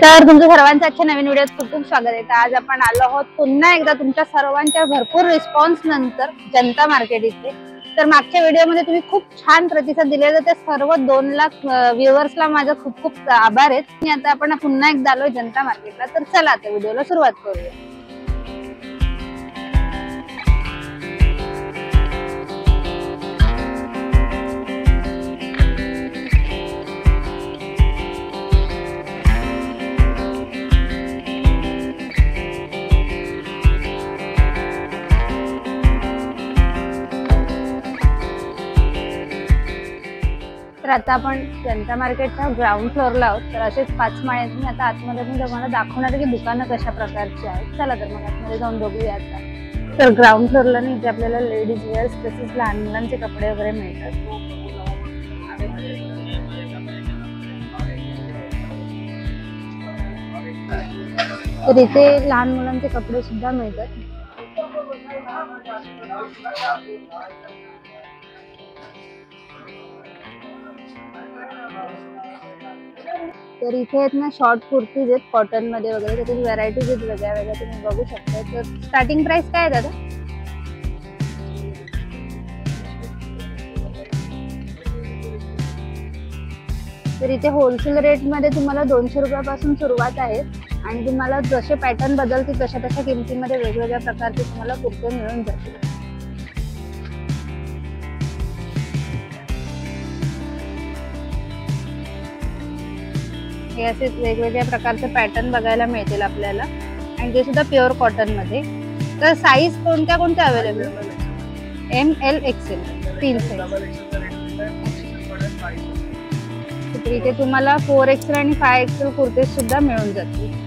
तर तुमचं सर्वांचं आजच्या नवीन व्हिडिओत खूप खूप स्वागत आहे। आज आपण आलो आहोत पुन्हा एकदा तुमच्या सर्वांच्या भरपूर रिस्पॉन्स नंतर जनता मार्केट इथे। तर मागच्या व्हिडिओमध्ये तुम्ही खूप छान प्रतिसाद दिलेला, त्या सर्व 2 लाख व्ह्यूअर्सला माझा खूप खूप आभार आहेत। आणि आता आपण पुन्हा एकदा आलो जनता मार्केटला। तर चला आता व्हिडिओला सुरुवात करूया। तर आता आपण जनता मार्केटच्या ग्राउंड फ्लोअरला आहोत। तर असेच 5 माळ्यांनी आता आतमध्ये मी तुम्हाला दाखवणार की दुकानं कशा प्रकारची आहेत। चला तर मग आतमध्ये जाऊन बघूया आता। तर ग्राउंड फ्लोअरला नाही, इथे आपल्याला लेडीज वेअर्स तसेच लहान मुलांचे कपडे वगैरे मिळतात। तर इथे लहान मुलांचे कपडे सुद्धा मिळतात। तर इथे आहेत ना शॉर्ट कुर्तीज आहेत कॉटन मध्ये वगैरे, त्याची व्हरायटीज आहेत वेगळ्या वेगळ्या, तुम्ही बघू शकता। तर स्टार्टिंग प्राइस काय आहे दादा? तर इथे होलसेल रेट मध्ये तुम्हाला 200 रुपयापासून सुरुवात आहे आणि तुम्हाला जसे पॅटर्न बदलतील तशा किमतीमध्ये वेगवेगळ्या प्रकारचे तुम्हाला कुर्ते मिळून जातील। हे असे वेगवेगळ्या प्रकारचे पॅटर्न बघायला मिळतील आपल्याला आणि ते सुद्धा प्युअर कॉटन मध्ये। तर साईज कोणत्या कोणत्या available? M L XL 3 size. इथे तुम्हाला 4XL आणि 5XL कुर्ते सुद्धा मिळून जातील।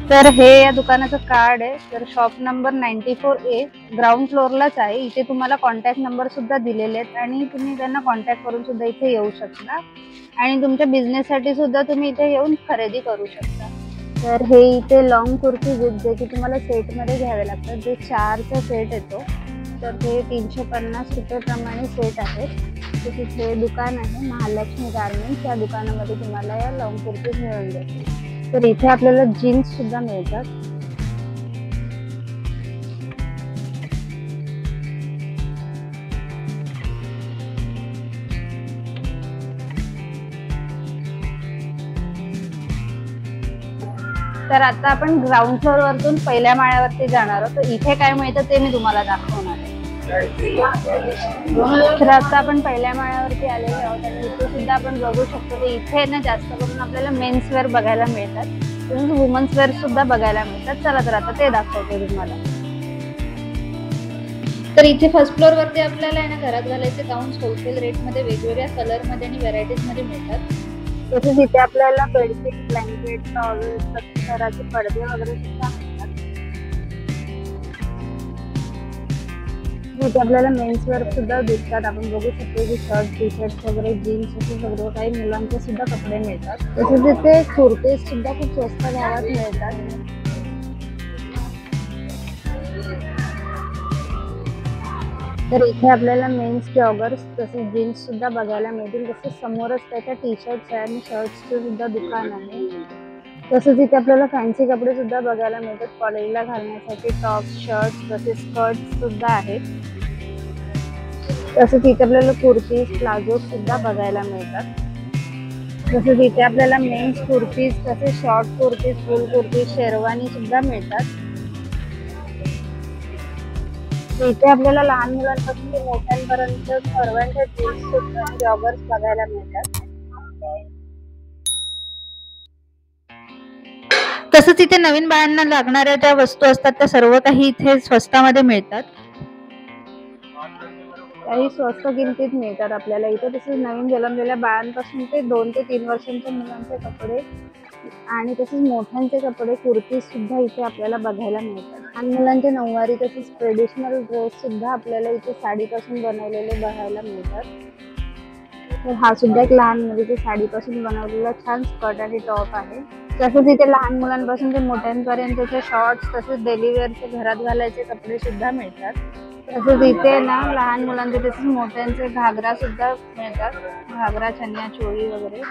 तर हे या दुकानाचं कार्ड आहे। तर शॉप नंबर 94A ग्राउंड फ्लोअरलाच आहे। इथे तुम्हाला कॉन्टॅक्ट नंबर सुद्धा दिलेले आहेत आणि तुम्ही त्यांना कॉन्टॅक्ट करून सुद्धा इथे येऊ शकता आणि तुमच्या बिझनेस साठी सुद्धा तुम्ही इथे येऊन खरेदी करू शकता। तर हे इथे लॉंग कुर्ती जे की तुम्हाला सेट मध्ये घ्यावे लागतात, जे 4चा सेट येतो। तर हे 350 रुपये प्रमाणे सेट आहे। तसेच हे दुकान आहे महालक्ष्मी गारमेंट्स, या दुकानामध्ये तुम्हाला या लॉंग कुर्तीज मिळून जातील। तर इथे आपल्याला जीन्स सुद्धा मिळतात। तर आता आपण ग्राउंड फ्लोअर वरतून पहिल्या माळ्यावरती जाणार आहोत। तर इथे काय मिळतं ते मी तुम्हाला दाखवणार आहे। तर आता आपण पहिल्या माळ्यावरती आलेलो आहोत आणि इथे सुद्धा आपण बघू शकतो की इथे ना जास्त करून आपल्याला मेन्स वेअर बघायला मिळतात, तसेच वुमन्स वेअर सुद्धा बघायला मिळतात। चला तर आता ते दाखवते तुम्हाला। तर इथे फर्स्ट फ्लोअर वरती आपल्याला आहे ना घरात घालायचे गाऊन्स होलसेल रेट मध्ये वेगवेगळ्या कलर मध्ये आणि व्हरायटीज मध्ये मिळतात। तसेच इथे आपल्याला बेडशीट, ब्लँकेट, टॉवेल, घराचे पडदे वगैरे सुद्धा मिळतात। इथे आपल्याला मेन्स वेअर सुद्धा दिसतात। आपण बघू शकतो की शर्ट, टी शर्ट वगैरे, जीन्स असे सगळे काही मुलांचे सुद्धा कपडे मिळतात। तसेच इथे कुर्ते सुद्धा खूप स्वस्त भावात मिळतात। तर इथे आपल्याला मेन्स जॉगर्स तसेच जीन्स सुद्धा बघायला मिळतील। तसेच समोरच त्याच्या टी शर्ट्स आणि शर्ट्सचे सुद्धा दुकान आहे। तसेच इथे आपल्याला फॅन्सी कपडे सुद्धा बघायला मिळतात, कॉलेजला घालण्यासाठी टॉप्स, शर्ट्स तसेच स्कर्ट्स सुद्धा आहेत। तसेच इथे आपल्याला कुर्तीज, प्लाझो सुद्धा बघायला मिळतात। तसेच इथे आपल्याला मेन्स कुर्तीज तसेच शॉर्ट कुर्तीज, फुल कुर्तीज, शेरवानी सुद्धा मिळतात। इथे आपल्याला लहान मुलांपासून ते मोठ्यांपर्यंत सर्वांच्या जीन्स सुद्धा जॉगर्स बघायला मिळतात। तसंच इथे नवीन बाळांना लागणाऱ्या ज्या वस्तू असतात त्या सर्व काही इथे स्वस्तामध्ये मिळतात, काही स्वस्त किमतीत मिळतात आपल्याला इथे। तसेच नवीन जन्मलेल्या बाळांपासून ते 2 ते 3 वर्षांच्या मुलांचे कपडे आणि तसेच मोठ्यांचे कपडे, कुर्ती सुद्धा इथे आपल्याला बघायला मिळतात। लहान मुलांचे नऊवारी तसेच ट्रेडिशनल ड्रेस सुद्धा आपल्याला इथे साडीपासून बनवलेले बघायला मिळतात। तर हा सुद्धा एक लहान मुलीच्या साडीपासून बनवलेला छान स्कर्ट आणि टॉप आहे। तसेच इथे लहान मुलांपासून ते मोठ्यांपर्यंतचे शॉर्ट्स तसेच डेली वेअरचे घरात घालायचे कपडे सुद्धा मिळतात। तसेच इथे ना लहान मुलांचे तसेच मोठ्यांचे घागरा सुद्धा मिळतात, घागरा, चनिया चोळी वगैरे।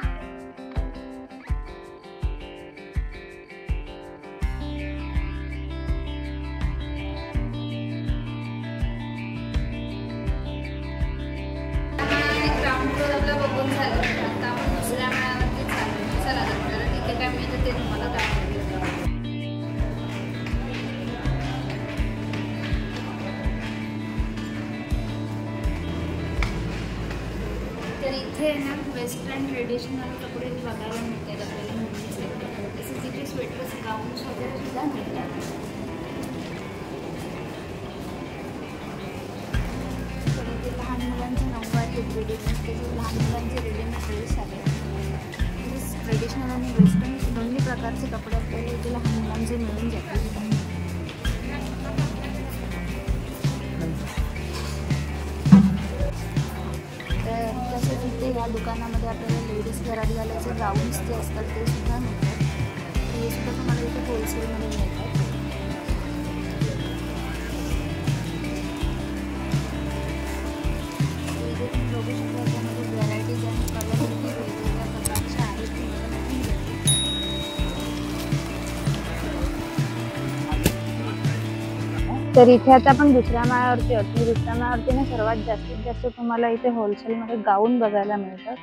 फ्लोर आपला बघून झालं. आता आपण दुसऱ्या माळ्यावरती चालू. चला तर तिथे काय मिळतं ते तुम्हाला दाखवते. तर इथे ना वेस्टर्न ट्रेडिशनल कपडे बघायला मिळतात आपल्याला मुलींचे. तसेच इथे स्वेटर्स गाऊन्स वगैरे सुद्धा मिळतात. तर इथे लहान मुलांचे नऊवारी रेडीमेड, तसेच लहान मुलांचे रेडीमेड ड्रेस आले. तसेच ट्रेडिशनल आणि वेस्टर्न दोन्ही प्रकारचे कपडे आपल्याला इथे लहान मुलांचे मिळून जातात. तसेच इथे या दुकानामध्ये आपल्याला लेडीज घरात घालायचे गाऊन्स जे असतात ते सुद्धा मिळतात. हे सुद्धा तुम्हाला इथे होलसेलमध्ये मिळतात. इथे तुम्ही बघू शकता त्यामध्ये व्हरायटीज आणि कलर वेगवेगळ्या प्रकारचे आहेत. तर इथे आता आपण दुसऱ्या माळ्यावरती आहोत. दुसऱ्या माळ्यावरती ना सर्वात जास्तीत जास्त तुम्हाला इथे होलसेलमध्ये गाऊन बघायला मिळतात.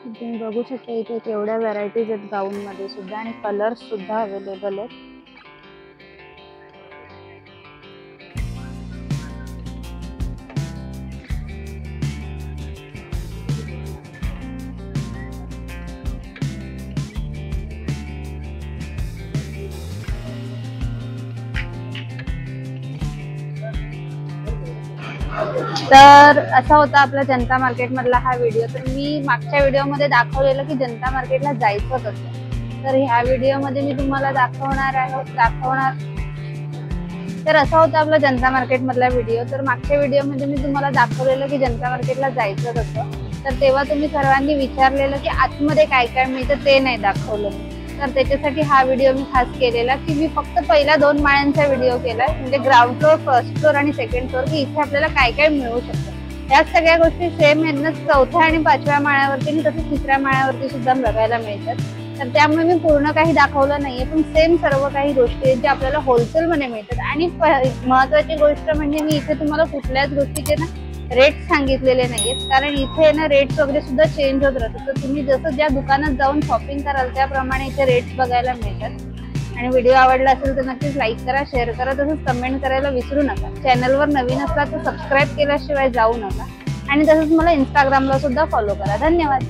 तुम्ही बघू शकता इथे केवढ्या व्हरायटीज आहेत गाऊनमध्ये सुद्धा आणि कलर्स सुद्धा अवेलेबल आहेत. तर असा होता आपला जनता मार्केट मधला हा व्हिडिओ. तर मी मागच्या व्हिडिओमध्ये दाखवलेलं की जनता मार्केटला जायचं कसं. तर ह्या व्हिडिओमध्ये मी तुम्हाला दाखवणार. तर असा होता आपला जनता मार्केट मधला व्हिडिओ. तर मागच्या व्हिडिओमध्ये मी तुम्हाला दाखवलेलं की जनता मार्केटला जायचं कसं. तर तेव्हा तुम्ही सर्वांनी विचारलेलं की आतमध्ये काय काय मिळतं ते नाही दाखवलं. तर त्याच्यासाठी हा व्हिडिओ मी खास केलेला की मी फक्त पहिल्या 2 माळ्यांचा व्हिडिओ केलाय, म्हणजे ग्राउंड फ्लोअर, फर्स्ट फ्लोअर आणि सेकंड फ्लोअर, की इथे आपल्याला काय काय मिळू शकतं. ह्या सगळ्या गोष्टी सेम आहेत ना 4थ्या आणि 5व्या माळ्यावरती आणि तसंच 3ऱ्या माळ्यावरती सुद्धा बघायला मिळतात. तर त्यामुळे मी पूर्ण काही दाखवलं नाहीये, पण सेम सर्व काही गोष्टी आहेत ज्या आपल्याला होलसेलमध्ये मिळतात. आणि महत्वाची गोष्ट म्हणजे मी इथे तुम्हाला कुठल्याच गोष्टीचे ना रेट सांगितलेले नाहीयेत, कारण इथे ना रेट्स वगैरे सुद्धा चेंज होत राहतात. तर तुम्ही जसं ज्या दुकानात जाऊन शॉपिंग कराल त्याप्रमाणे इथे रेट्स बघायला मिळतात. आणि व्हिडिओ आवडला असेल तर नक्कीच लाईक करा, शेअर करा, तसंच कमेंट करायला विसरू नका. चॅनलवर नवीन असला तर सबस्क्राईब केल्याशिवाय जाऊ नका. आणि तसंच मला इंस्टाग्रामला सुद्धा फॉलो करा. धन्यवाद.